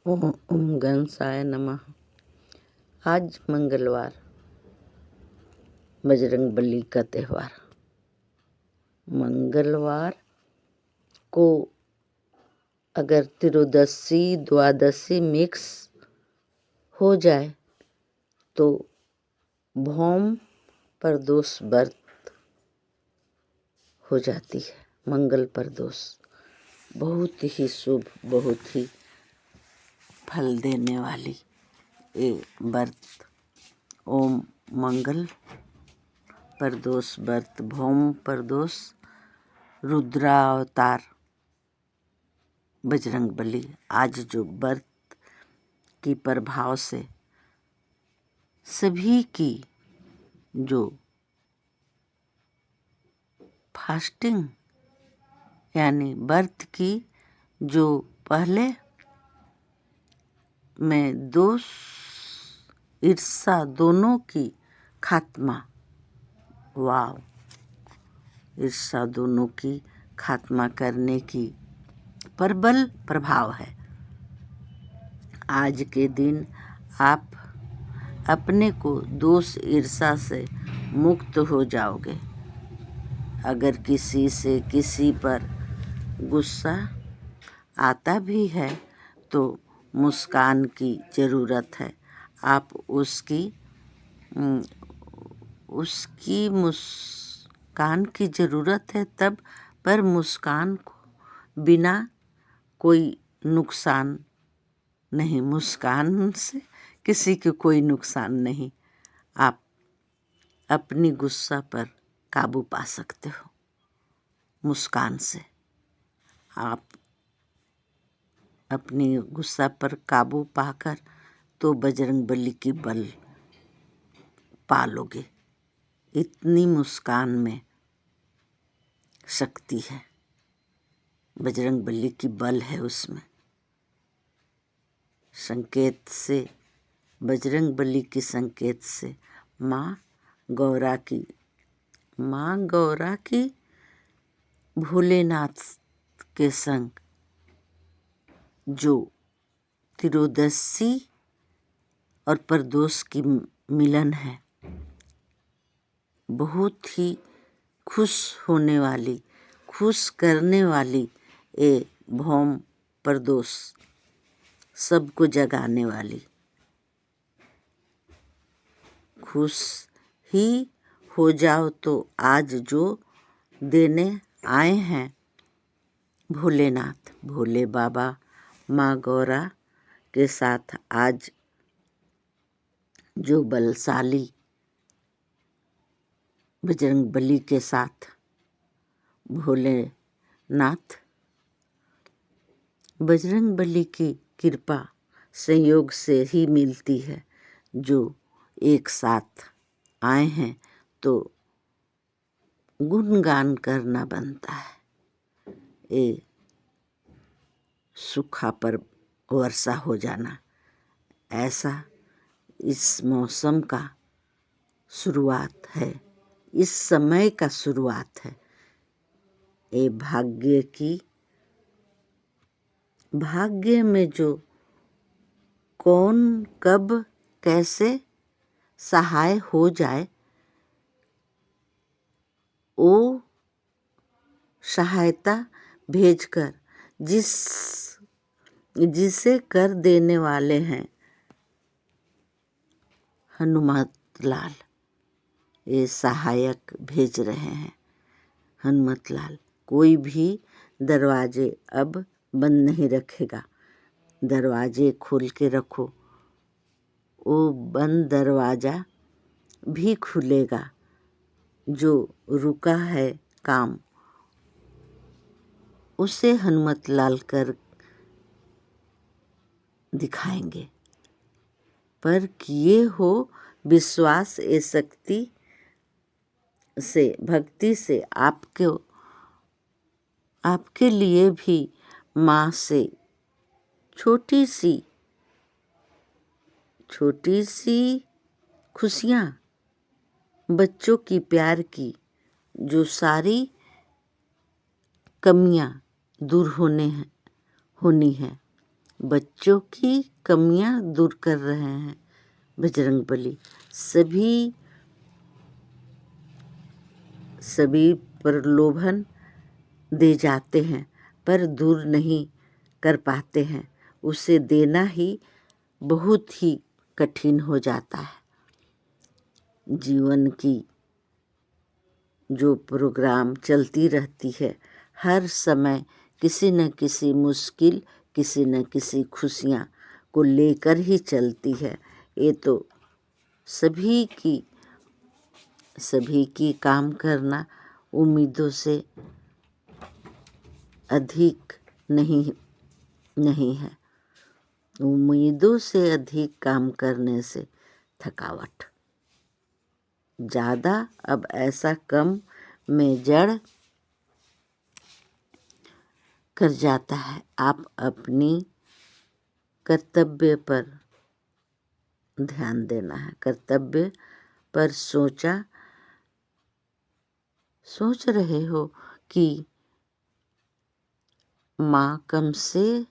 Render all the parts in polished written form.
ओम गणसाय नमः। आज मंगलवार, बजरंगबली का त्यौहार। मंगलवार को अगर त्रयोदशी द्वादशी मिक्स हो जाए तो भौम प्रदोष व्रत हो जाती है। मंगल प्रदोष बहुत ही शुभ, बहुत ही फल देने वाली ये व्रत ओम मंगल प्रदोष व्रत। भौम प्रदोष रुद्रावतार बजरंगबली आज जो व्रत की प्रभाव से सभी की जो फास्टिंग यानी व्रत की जो पहले में दोष ईर्षा दोनों की खात्मा, वाव, ईर्षा दोनों की खात्मा करने की प्रबल प्रभाव है। आज के दिन आप अपने को दोष ईर्षा से मुक्त हो जाओगे। अगर किसी से किसी पर गुस्सा आता भी है तो मुस्कान की ज़रूरत है। आप उसकी मुस्कान की ज़रूरत है तब, पर मुस्कान को बिना कोई नुकसान नहीं, मुस्कान से किसी को कोई नुकसान नहीं। आप अपनी गुस्सा पर काबू पा सकते हो मुस्कान से। आप अपनी गुस्सा पर काबू पाकर तो बजरंगबली की बल पालोगे। इतनी मुस्कान में शक्ति है, बजरंगबली की बल है उसमें। संकेत से, बजरंगबली की संकेत से माँ गौरा की भोलेनाथ के संग जो त्रयोदशी और प्रदोष की मिलन है, बहुत ही खुश होने वाली, खुश करने वाली ये भौम प्रदोष, सबको जगाने वाली। खुश ही हो जाओ तो आज जो देने आए हैं भोलेनाथ, भोले बाबा माँ गौरा के साथ आज जो बलशाली बजरंगबली के साथ भोलेनाथ, बजरंगबली की कृपा संयोग से ही मिलती है। जो एक साथ आए हैं तो गुणगान करना बनता है। ये सूखा पर वर्षा हो जाना, ऐसा इस मौसम का शुरुआत है, इस समय का शुरुआत है। ये भाग्य में जो कौन कब कैसे सहाय हो जाए, वो सहायता भेजकर जिसे कर देने वाले हैं हनुमत लाल। ये सहायक भेज रहे हैं हनुमत लाल। कोई भी दरवाजे अब बंद नहीं रखेगा, दरवाजे खोल के रखो। वो बंद दरवाज़ा भी खुलेगा, जो रुका है काम उसे हनुमत लाल कर दिखाएंगे। पर किए हो विश्वास, ये शक्ति से, भक्ति से आपके लिए भी माँ से छोटी सी खुशियाँ, बच्चों की प्यार की जो सारी कमियाँ दूर होनी है, बच्चों की कमियां दूर कर रहे हैं बजरंगबली। सभी प्रलोभन दे जाते हैं पर दूर नहीं कर पाते हैं। उसे देना ही बहुत ही कठिन हो जाता है। जीवन की जो प्रोग्राम चलती रहती है, हर समय किसी न किसी मुश्किल, किसी न किसी खुशियाँ को लेकर ही चलती है। ये तो सभी की काम करना उम्मीदों से अधिक नहीं है। उम्मीदों से अधिक काम करने से थकावट ज़्यादा, अब ऐसा कम में जड़ कर जाता है। आप अपनी कर्तव्य पर ध्यान देना है। कर्तव्य पर सोच रहे हो कि माँ कम से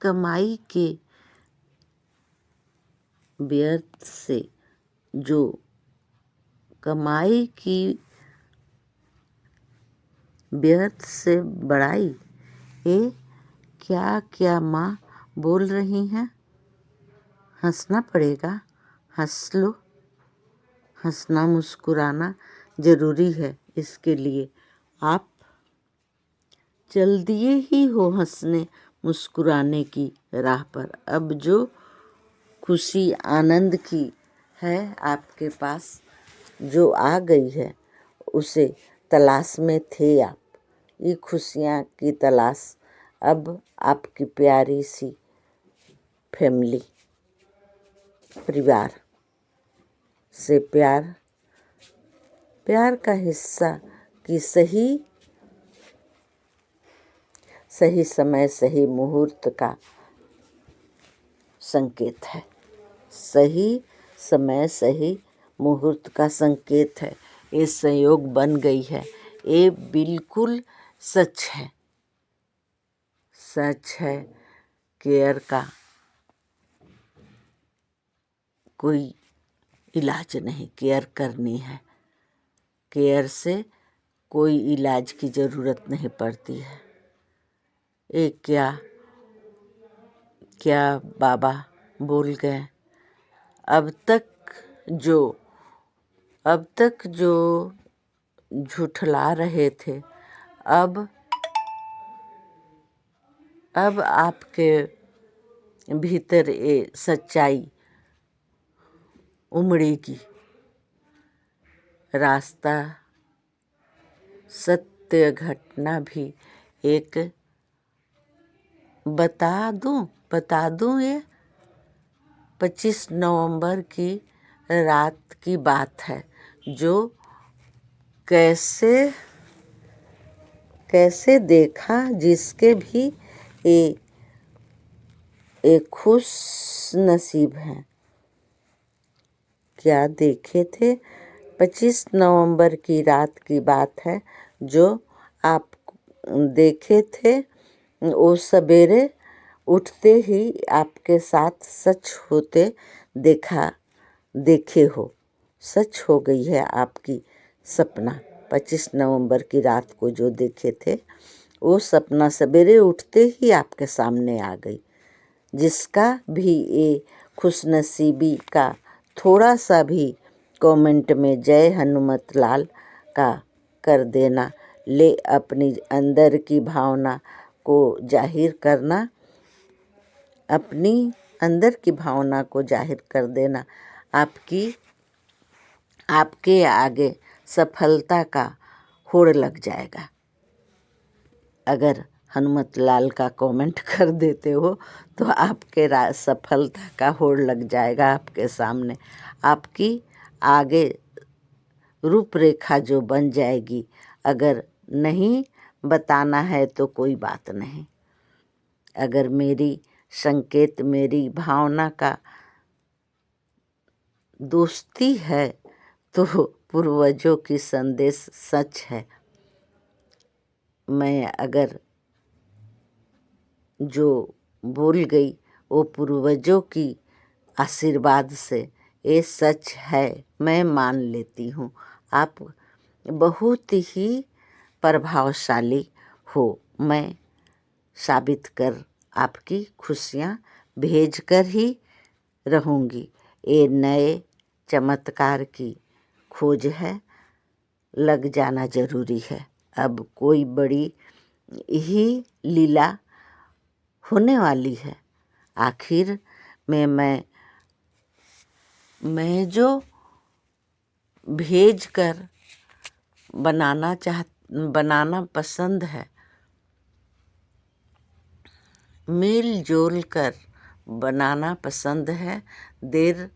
कमाई के व्यर्थ से जो कमाई की व्यर्थ से बढ़ाई, ये क्या क्या माँ बोल रही हैं। हंसना पड़ेगा, हंस लो। हंसना मुस्कुराना ज़रूरी है। इसके लिए आप चल दिए ही हो हंसने मुस्कुराने की राह पर। अब जो खुशी आनंद की है आपके पास, जो आ गई है, उसे तलाश में थे आप। ये खुशियाँ की तलाश अब आपकी प्यारी सी फैमिली, परिवार से प्यार का हिस्सा की सही समय सही मुहूर्त का संकेत है। सही समय सही मुहूर्त का संकेत है। ये संयोग बन गई है। ये बिल्कुल सच है। केयर का कोई इलाज नहीं, केयर करनी है। केयर से कोई इलाज की ज़रूरत नहीं पड़ती है। ये क्या बाबा बोल गए। अब तक जो झुठला रहे थे, अब आपके भीतर ये सच्चाई उमड़ेगी। रास्ता सत्य घटना भी एक बता दूं। ये 25 नवंबर की रात की बात है, जो कैसे देखा जिसके भी एक खुश नसीब हैं। क्या देखे थे? 25 नवंबर की रात की बात है, जो आप देखे थे। वो सवेरे उठते ही आपके साथ सच होते देखे हो। सच हो गई है आपकी सपना। 25 नवंबर की रात को जो देखे थे, वो सपना सवेरे उठते ही आपके सामने आ गई। जिसका भी ये खुशनसीबी का थोड़ा सा भी कमेंट में जय हनुमत लाल का कर देना, ले अपनी अंदर की भावना को जाहिर करना, अपनी अंदर की भावना को जाहिर कर देना, आपके आगे सफलता का होड़ लग जाएगा। अगर हनुमत लाल का कमेंट कर देते हो तो आपके सफलता का होड़ लग जाएगा आपके सामने। आपकी आगे रूपरेखा जो बन जाएगी। अगर नहीं बताना है तो कोई बात नहीं। अगर मेरी संकेत, मेरी भावना का दोस्ती है तो पूर्वजों की संदेश सच है। मैं अगर जो बोल गई वो पूर्वजों की आशीर्वाद से, ये सच है मैं मान लेती हूँ। आप बहुत ही प्रभावशाली हो। मैं साबित कर आपकी खुशियाँ भेज कर ही रहूँगी। ये नए चमत्कार की खोज है, लग जाना ज़रूरी है। अब कोई बड़ी ही लीला होने वाली है। आखिर में मैं जो भेज कर बनाना पसंद है, मिल जुल कर बनाना पसंद है। देर